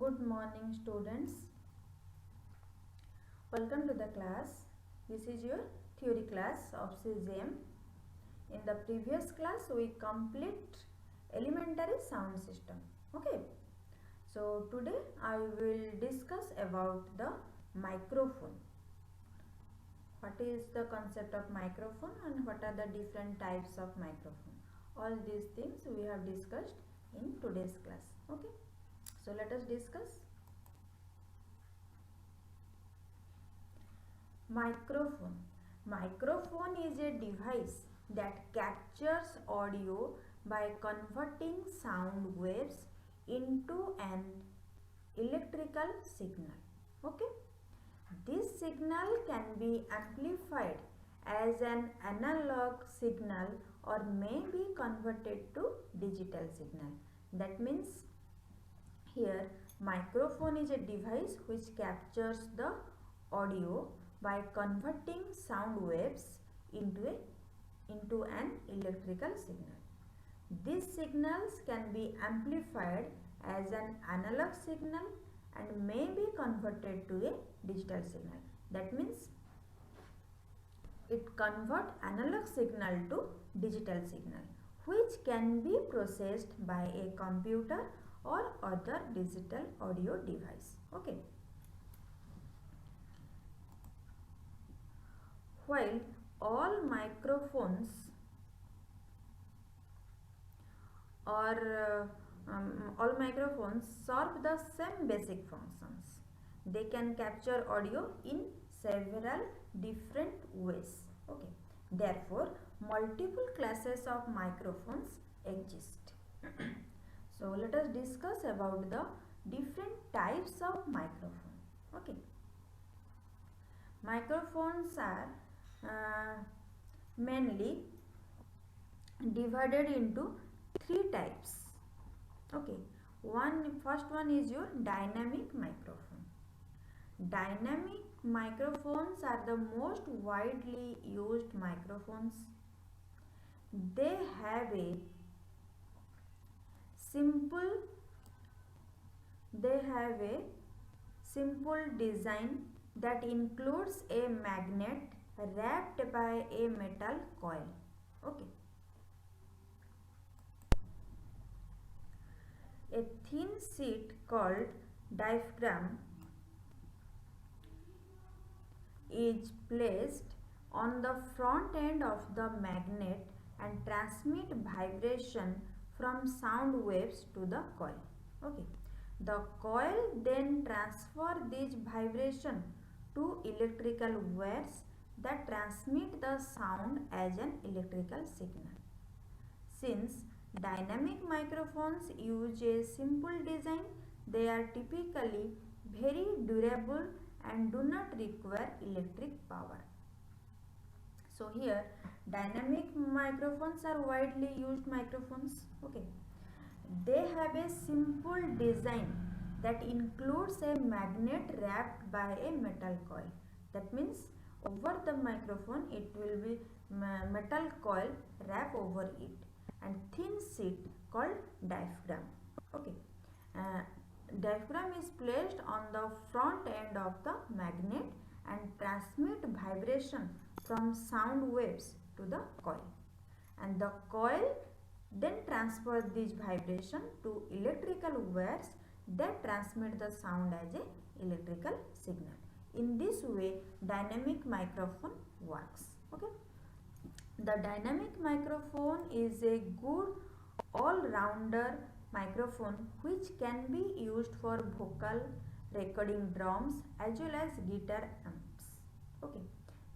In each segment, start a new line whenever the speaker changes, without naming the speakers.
Good morning students. Welcome to the class. This is your theory class of CGM. In the previous class we complete elementary sound system. Okay. So today I will discuss about the microphone. What is the concept of microphone and what are the different types of microphone. All these things we have discussed in today's class. Okay. So let us discuss. Microphone. Microphone is a device that captures audio by converting sound waves into an electrical signal. Okay. This signal can be amplified as an analog signal or may be converted to digital signal. That means here microphone is a device which captures the audio by converting sound waves into an electrical signal. These signals can be amplified as an analog signal and may be converted to a digital signal. That means it converts analog signal to digital signal, which can be processed by a computer or other digital audio device. Okay. While all microphones serve the same basic functions, they can capture audio in several different ways. Okay. Therefore, multiple classes of microphones exist. So let us discuss about the different types of microphone. Okay. Microphones are mainly divided into three types. Okay. First one is your dynamic microphone. Dynamic microphones are the most widely used microphones. They have a simple design that includes a magnet wrapped by a metal coil. Okay. A thin sheet called diaphragm is placed on the front end of the magnet and transmit vibration from sound waves to the coil. Okay. The coil then transfer this vibration to electrical wires that transmit the sound as an electrical signal. Since dynamic microphones use a simple design, they are typically very durable and do not require electric power. So here dynamic microphones are widely used microphones. Okay. They have a simple design that includes a magnet wrapped by a metal coil. That means over the microphone it will be metal coil wrapped over it and thin sheet called diaphragm. Okay. Diaphragm is placed on the front end of the magnet and transmit vibration from sound waves to the coil, and the coil then transfers this vibration to electrical wires that transmit the sound as a electrical signal. In this way dynamic microphone works. Okay. The dynamic microphone is a good all-rounder microphone which can be used for vocal recording, drums as well as guitar amps. Okay.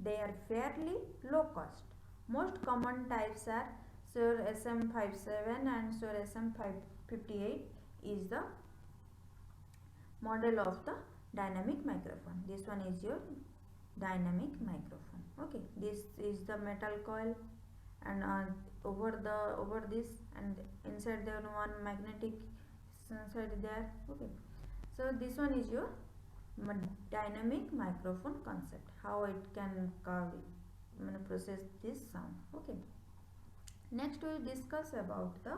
They are fairly low cost. Most common types are Shure SM57 and Shure SM58 is the model of the dynamic microphone. This one is your dynamic microphone. Okay. This is the metal coil and over this and inside there one magnetic inside there. Okay. So this one is your dynamic microphone concept, how it can process this sound. Okay. Next we will discuss about the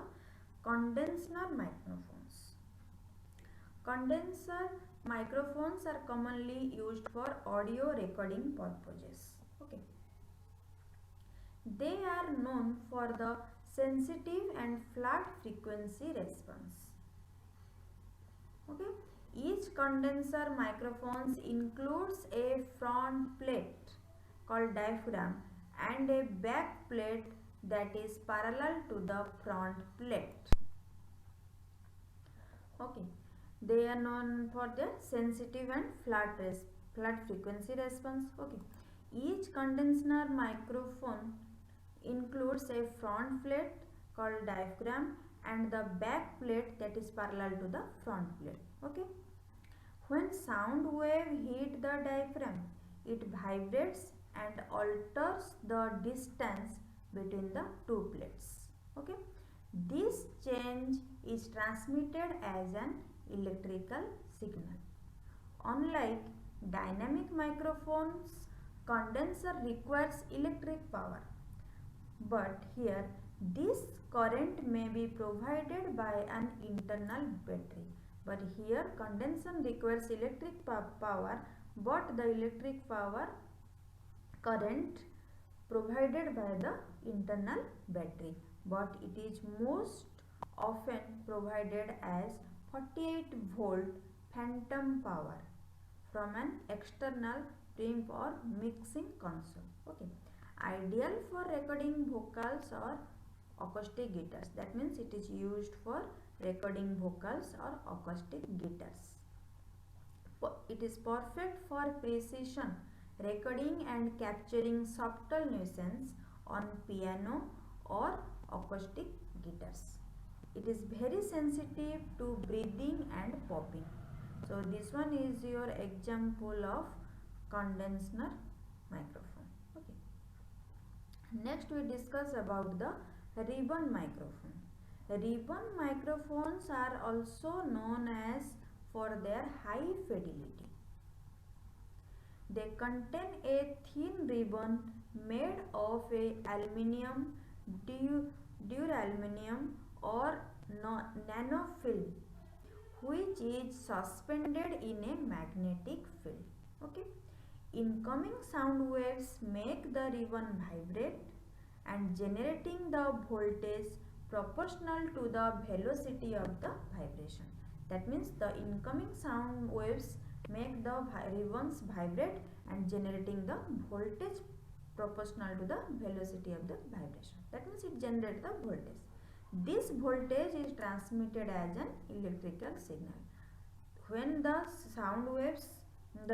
condenser microphones. Condenser microphones are commonly used for audio recording purposes. Okay. They are known for the sensitive and flat frequency response. Okay. Each condenser microphones includes a front plate called diaphragm and a back plate that is parallel to the front plate. Okay. They are known for their sensitive and flat frequency response. Okay. Each condenser microphone includes a front plate called diaphragm and the back plate that is parallel to the front plate. Okay. When sound wave hit the diaphragm, it vibrates and alters the distance between the two plates. Okay. This change is transmitted as an electrical signal. Unlike dynamic microphones, condenser requires electric power. But here this current may be provided by an internal battery. But here condensation requires electric power, but the electric power current provided by the internal battery, but it is most often provided as 48 volt phantom power from an external preamp or mixing console. Okay. Ideal for recording vocals or acoustic guitars. That means it is used for recording vocals or acoustic guitars. It is perfect for precision recording and capturing subtle nuisance on piano or acoustic guitars. It is very sensitive to breathing and popping. So this one is your example of condenser microphone. Okay. Next we discuss about the ribbon microphone. Ribbon microphones are also known as for their high fidelity. They contain a thin ribbon made of a aluminium, duraluminum or nanofilm which is suspended in a magnetic field. Okay. Incoming sound waves make the ribbon vibrate and generating the voltage proportional to the velocity of the vibration. That means the incoming sound waves make the ribbons vibrate and generating the voltage proportional to the velocity of the vibration. That means it generates the voltage. This voltage is transmitted as an electrical signal. When the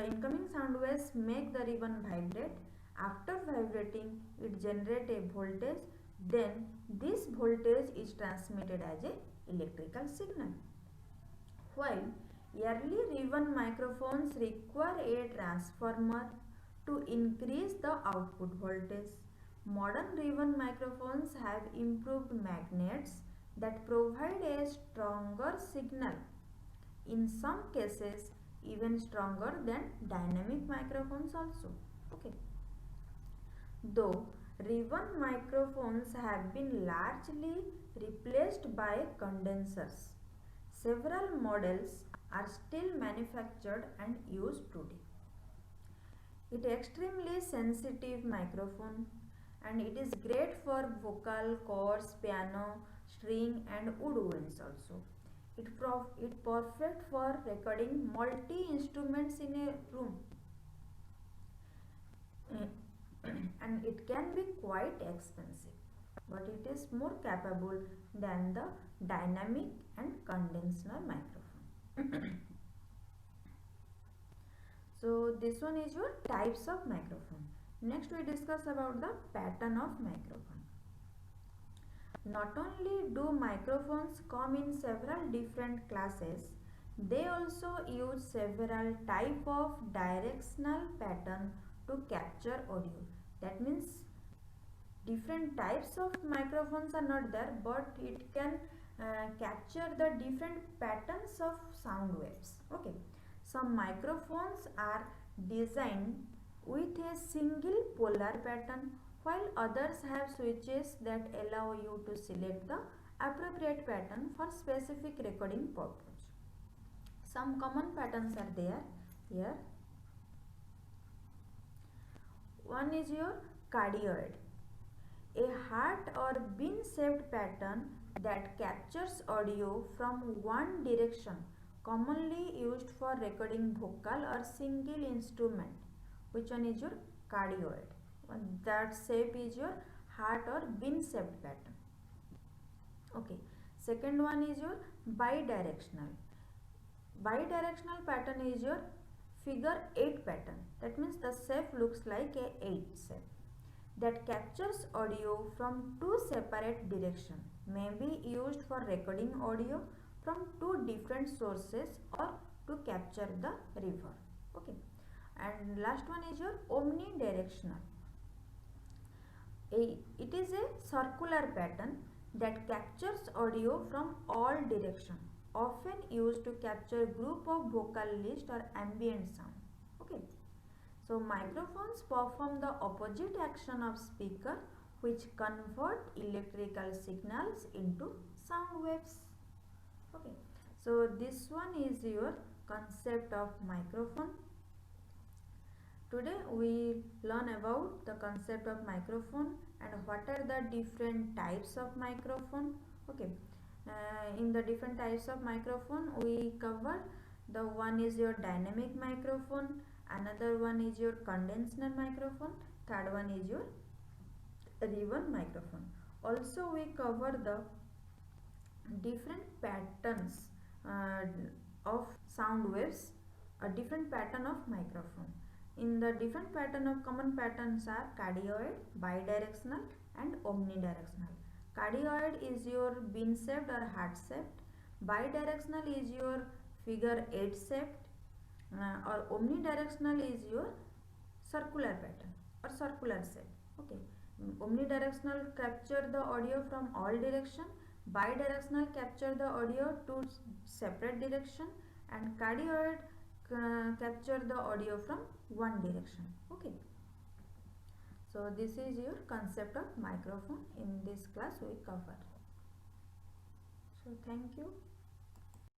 incoming sound waves make the ribbon vibrate, after vibrating it generates a voltage, then this voltage is transmitted as a electrical signal. While early ribbon microphones require a transformer to increase the output voltage, modern ribbon microphones have improved magnets that provide a stronger signal. In some cases, even stronger than dynamic microphones also. Okay. Though ribbon microphones have been largely replaced by condensers, several models are still manufactured and used today. It is extremely sensitive microphone and it is great for vocal cords, piano, string and woodwinds also. It perfect for recording multi-instruments in a room. And it can be quite expensive, but it is more capable than the dynamic and condenser microphone. So this one is your types of microphone. Next we discuss about the pattern of microphone. Not only do microphones come in several different classes, they also use several type of directional pattern to capture audio. That means different types of microphones are not there, but it can capture the different patterns of sound waves. Okay. Some microphones are designed with a single polar pattern, while others have switches that allow you to select the appropriate pattern for specific recording purpose. Some common patterns are there here. One is your cardioid, a heart or bean shaped pattern that captures audio from one direction, commonly used for recording vocal or single instrument. Which one is your cardioid? That shape is your heart or bean shaped pattern. Okay. Second one is your bidirectional. Bidirectional pattern is your figure 8 pattern. That means the shape looks like a 8 shape that captures audio from two separate directions, may be used for recording audio from two different sources or to capture the river. Okay. And last one is your omnidirectional. It is a circular pattern that captures audio from all directions, often used to capture group of vocalist or ambient sound. Okay. So microphones perform the opposite action of speaker, which convert electrical signals into sound waves. Okay. So this one is your concept of microphone. Today we learn about the concept of microphone and what are the different types of microphone. Okay. In the different types of microphone we cover, the one is your dynamic microphone, another one is your condenser microphone, third one is your ribbon microphone. Also we cover the different patterns of sound waves, a different pattern of microphone. In the different pattern of common patterns are cardioid, bidirectional and omnidirectional. Cardioid is your bean shaped or heart shaped. Bidirectional is your figure 8 shaped, or omnidirectional is your circular pattern or circular shape. Okay. Omnidirectional capture the audio from all direction. Bidirectional capture the audio to separate direction, and cardioid capture the audio from one direction. Okay. So this is your concept of microphone. In this class we cover. So thank you.